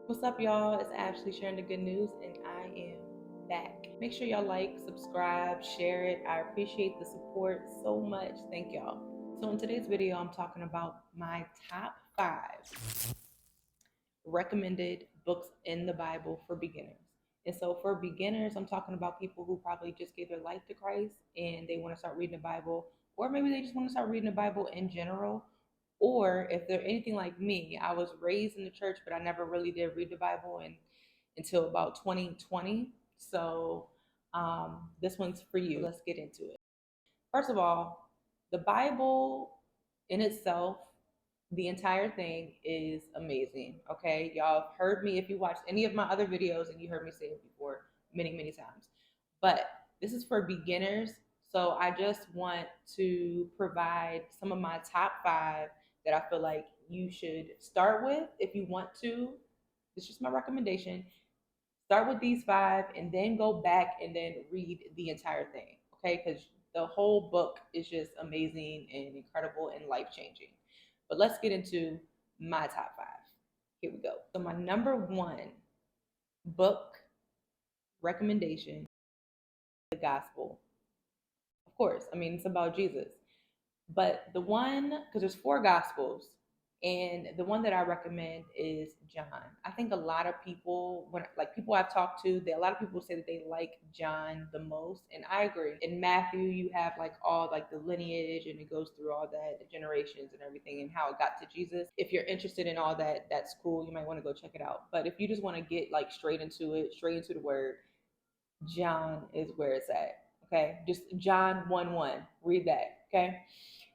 What's up, y'all? It's Ashley sharing the good news, and I am back. Make sure y'all like, subscribe, share it. I appreciate the support so much. Thank y'all. So, in today's video, I'm talking about my top 5 recommended books in the Bible for beginners. And so, for beginners, I'm talking about people who probably just gave their life to Christ and they want to start reading the Bible, or maybe they just want to start reading the Bible in general. Or if they're anything like me, I was raised in the church, but I never really did read the Bible until about 2020. So, this one's for you. Let's get into it. First of all, the Bible in itself, the entire thing is amazing. Okay. Y'all have heard me if you watched any of my other videos, and you heard me say it before many, many times. But this is for beginners. So I just want to provide some of my top 5 that I feel like you should start with if you want to. It's just my recommendation. Start with these 5 and then go back and then read the entire thing. Okay. Because the whole book is just amazing and incredible and life changing. But let's get into my top 5. Here we go. So, my number 1 book recommendation, the gospel. Of course, I mean, it's about Jesus. But the one, because there's 4 gospels, and the one that I recommend is John. I think a lot of people, when like people I've talked to, a lot of people say that they like John the most, and I agree. In Matthew, you have like all like the lineage, and it goes through all that, the generations and everything, and how it got to Jesus. If you're interested in all that, that's cool. You might want to go check it out. But if you just want to get like straight into it, straight into the word, John is where it's at. Okay, just John 1:1. Read that. Okay.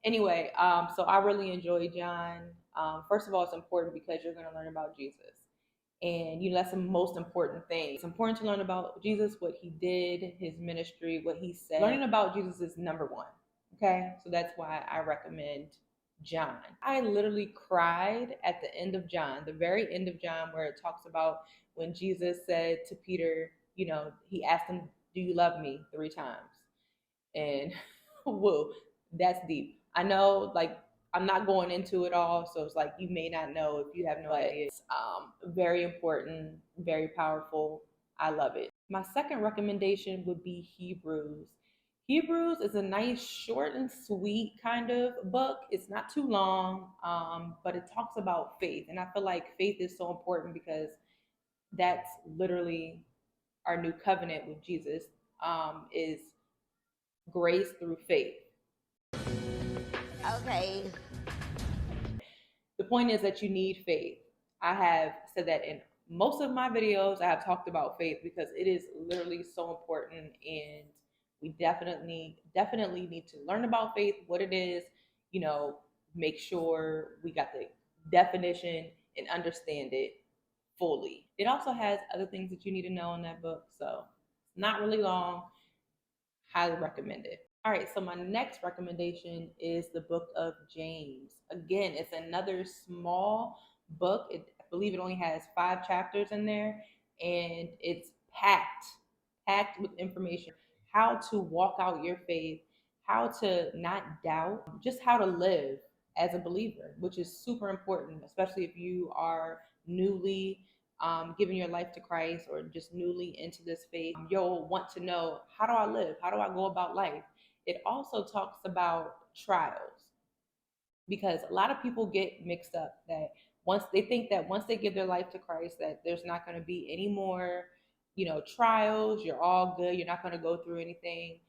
Anyway, so I really enjoy John. First of all, it's important because you're going to learn about Jesus, and that's the most important thing. It's important to learn about Jesus, what he did, his ministry, what he said. Learning about Jesus is number 1. Okay, so that's why I recommend John. I literally cried at the end of John, the very end of John, where it talks about when Jesus said to Peter, he asked him, "Do you love me?" 3 times. And whoa, that's deep. I know, like, I'm not going into it all, so it's like you may not know if you have no idea. It's very important, very powerful. I love it. My second recommendation would be Hebrews. Hebrews is a nice, short and sweet kind of book. It's not too long, but it talks about faith, and I feel like faith is so important because that's literally our new covenant with Jesus. Is grace through faith. Okay. The point is that you need faith. I have said that in most of my videos. I have talked about faith because it is literally so important, and we definitely need to learn about faith, what it is, make sure we got the definition and understand it fully. It also has other things that you need to know in that book, so it's not really long. Highly recommend it. All right, so my next recommendation is the book of James. Again, it's another small book. I believe it only has 5 chapters in there, and it's packed with information. How to walk out your faith, how to not doubt, just how to live as a believer, which is super important, especially if you are newly giving your life to Christ or just newly into this faith. You'll want to know, how do I live? How do I go about life? It also talks about trials, because a lot of people get mixed up that once they give their life to Christ, that there's not going to be any more, trials. You're all good. You're not going to go through anything.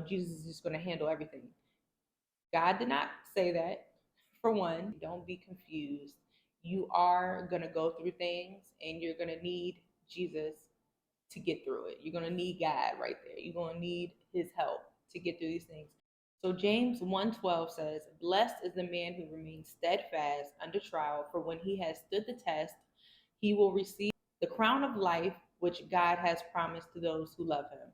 Jesus is just going to handle everything. God did not say that. For one, don't be confused. You are going to go through things, and you're going to need Jesus to get through it. You're going to need God right there. You're going to need his help to get through these things. So James 1:12 says, "Blessed is the man who remains steadfast under trial, for when he has stood the test, he will receive the crown of life which God has promised to those who love him."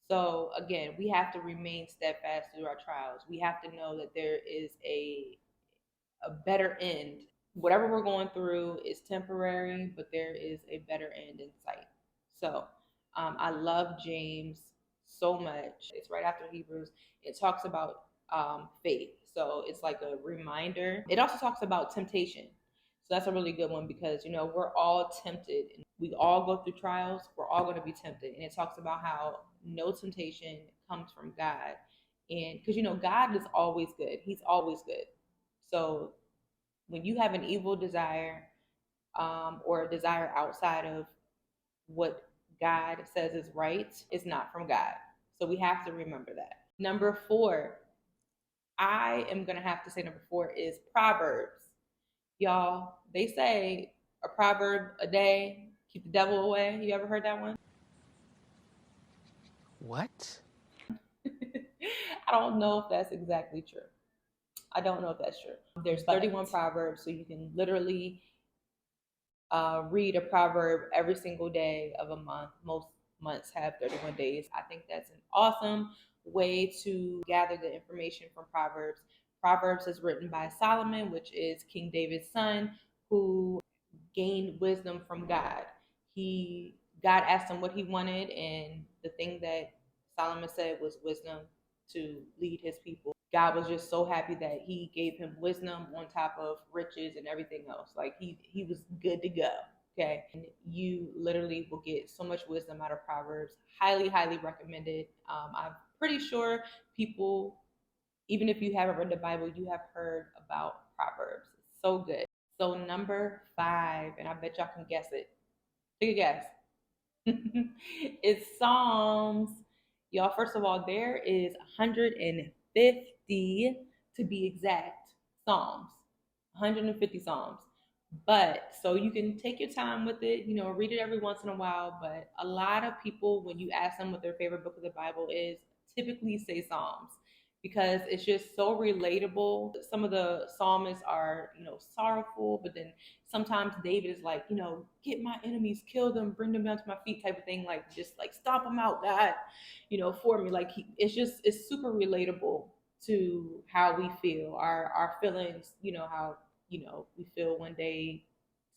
So again, we have to remain steadfast through our trials. We have to know that there is a better end. Whatever we're going through is temporary, but there is a better end in sight. So I love James so much. It's right after Hebrews. It talks about faith. So it's like a reminder. It also talks about temptation. So that's a really good one because, we're all tempted. We all go through trials. We're all going to be tempted. And it talks about how no temptation comes from God. And because, God is always good, He's always good. So when you have an evil desire, or a desire outside of what God says is right, it's not from God. So we have to remember that. Number four, I am going to have to say number four is Proverbs. Y'all, they say a proverb a day keep the devil away. You ever heard that one? What? I don't know if that's exactly true. I don't know if that's true. There's 31 proverbs, so you can literally read a proverb every single day of a month. Most months have 31 days. I think that's an awesome way to gather the information from Proverbs. Proverbs is written by Solomon, which is King David's son, who gained wisdom from God. God asked him what he wanted, and the thing that Solomon said was wisdom to lead his people. God was just so happy that he gave him wisdom on top of riches and everything else. Like he was good to go. Okay. And you literally will get so much wisdom out of Proverbs. Highly, highly recommended. I'm pretty sure people, even if you haven't read the Bible, you have heard about Proverbs. It's so good. So number five, and I bet y'all can guess it. Take a guess. It's Psalms. Y'all, first of all, there is 150 to be exact Psalms. 150 Psalms. But so you can take your time with it, read it every once in a while. But a lot of people, when you ask them what their favorite book of the Bible is, typically say Psalms because it's just so relatable. Some of the psalmists are, sorrowful, but then sometimes David is like, get my enemies, kill them, bring them down to my feet type of thing, like just like stomp them out, God, for me. Like it's super relatable to how we feel, our feelings, how, we feel one day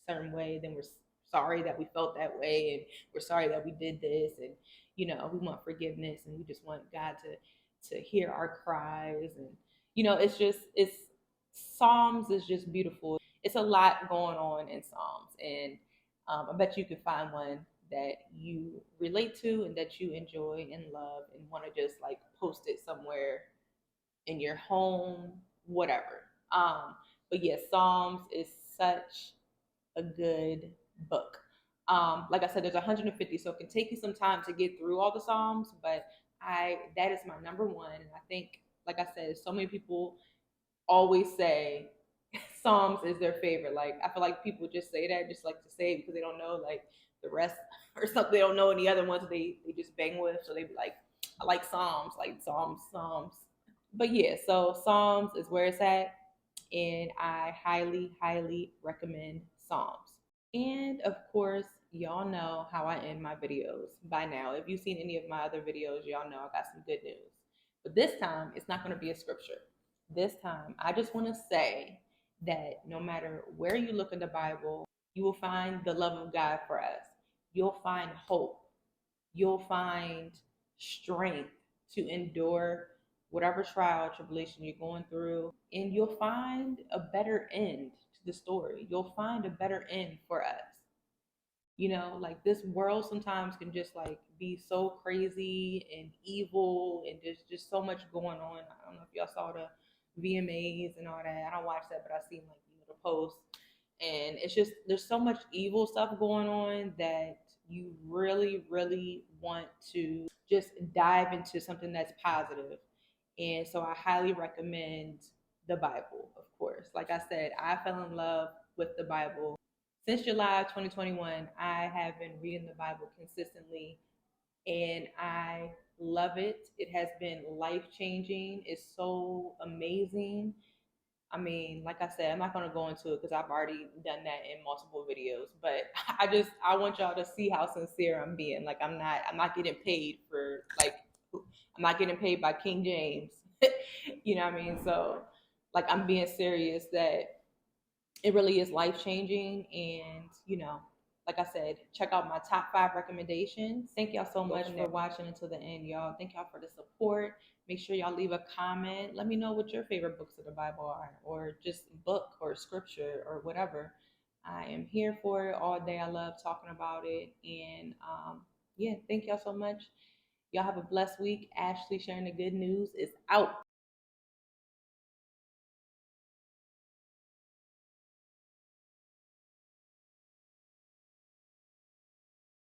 a certain way, then we're sorry that we felt that way, and we're sorry that we did this, and we want forgiveness, and we just want God to hear our cries, and it's Psalms is just beautiful. It's a lot going on in Psalms, and I bet you can find one that you relate to and that you enjoy and love and want to just like post it somewhere in your home, whatever. But yes, Psalms is such a good book. Like I said, there's 150, so it can take you some time to get through all the Psalms, but that is my number one. And I think, like I said, so many people always say Psalms is their favorite. Like I feel like people just say that just like to say it because they don't know like the rest or something. They don't know any other ones they just bang with. So they be like, I like Psalms, like Psalms. But yeah, so Psalms is where it's at, and I highly, highly recommend Psalms. And of course, y'all know how I end my videos by now. If you've seen any of my other videos, y'all know I got some good news. But this time, it's not going to be a scripture. This time, I just want to say that no matter where you look in the Bible, you will find the love of God for us. You'll find hope. You'll find strength to endure whatever trial or tribulation you're going through, and you'll find a better end to the story. You'll find a better end for us. Like this world sometimes can just like be so crazy and evil, and there's just so much going on. I don't know if y'all saw the VMAs and all that. I don't watch that, but I seen like the posts, and it's just there's so much evil stuff going on that you really, really want to just dive into something that's positive. And so I highly recommend the Bible, of course. Like I said, I fell in love with the Bible. Since July of 2021, I have been reading the Bible consistently, and I love it. It has been life changing. It's so amazing. I mean, like I said, I'm not gonna go into it because I've already done that in multiple videos. But I want y'all to see how sincere I'm being. Like I'm not getting paid for like I'm not getting paid by King James. You know what I mean? So like I'm being serious that it really is life changing. And like I said, check out my top 5 recommendations. Thank y'all so much for watching until the end, y'all. Thank y'all for the support. Make sure y'all leave a comment. Let me know what your favorite books of the Bible are, or just book or scripture or whatever. I am here for it all day. I love talking about it. And yeah, thank y'all so much. Y'all have a blessed week. Ashley sharing the good news is out.